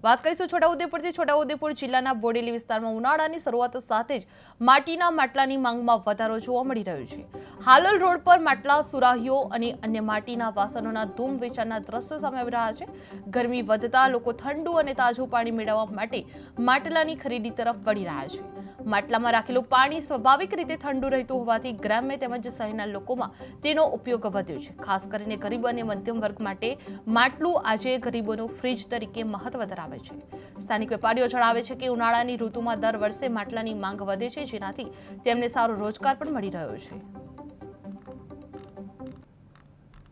વાત કરીશું છોટાઉદેપુરથી। છોટાઉદેપુર જિલ્લાના બોડેલી વિસ્તારમાં ઉનાળાની શરૂઆત સાથે જ માટીના માટલાની માંગમાં વધારો જોવા મળી રહ્યો છે। હાલોલ રોડ પર માટલા, સુરાહીઓ અને અન્ય માટીના વાસણોના ધૂમ વેચાણના દ્રશ્યો સામે આવી રહ્યા છે। ગરમી વધતા લોકો ઠંડુ અને તાજું પાણી મેળવવા માટે માટલાની ખરીદી તરફ વળી રહ્યા છે। માટલામાં રાખેલું પાણી સ્વાભાવિક રીતે ઠંડુ રહેતું હોવાથી ગ્રામ્ય તેમજ શહેરના લોકોમાં તેનો ઉપયોગ વધ્યો છે। ખાસ કરીને ગરીબ અને મધ્યમ વર્ગ માટે માટલું આજે ગરીબોનું ફ્રીજ તરીકે મહત્વ ધરાવે છે। સ્થાનિક વેપારીઓ જણાવે છે કે ઉનાળાની ઋતુમાં દર વર્ષે માટલાની માંગ વધે છે, જેનાથી તેમને સારો રોજગાર પણ મળી રહ્યો છે।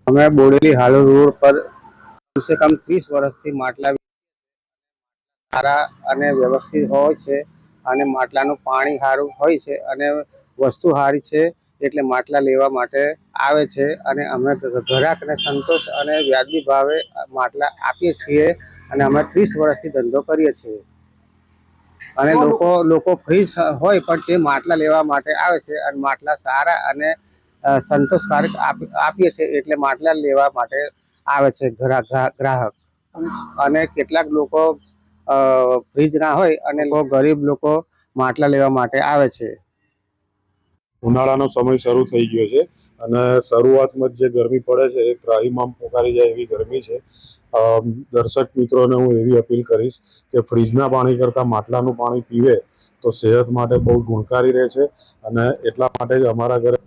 અમે બોડેલી હાલોલ રોડ પર કમ સે કમ 30 વર્ષથી માટલા સારા અને વ્યવસ્થિત હોય છે અને માટલાનું પાણી સારું હોય છે અને વસ્તુ સારી છે, એટલે માટલા લેવા માટે આવે છે અને અમે ગ્રાહકને સંતોષ અને વ્યાજબી ભાવે માટલા આપીએ છીએ અને અમે 30 વર્ષથી ધંધો કરીએ છીએ અને લોકો ફ્રીજ હોય પણ તે માટલા લેવા માટે આવે છે અને માટલા સારા અને સંતોષકારક આપીએ છીએ, એટલે માટલા લેવા માટે આવે છે ગ્રાહક। અને કેટલાક લોકો ફ્રીજ ના હોય અને ગરીબ લોકો માટલા લેવા માટે આવે છે। ઉનાળાનો સમય શરૂ થઈ ગયો છે અને શરૂઆતમાં જે ગરમી પડે છે એ ત્રાહિમામ પોકારી જાય એવી ગરમી છે। દર્શક મિત્રોને હું એવી અપીલ કરીશ કે ફ્રીજના પાણી કરતાં માટલાનું પાણી પીવે તો સેહત માટે બહુ ગુણકારી રહે છે અને એટલા માટે જ અમારા ઘરે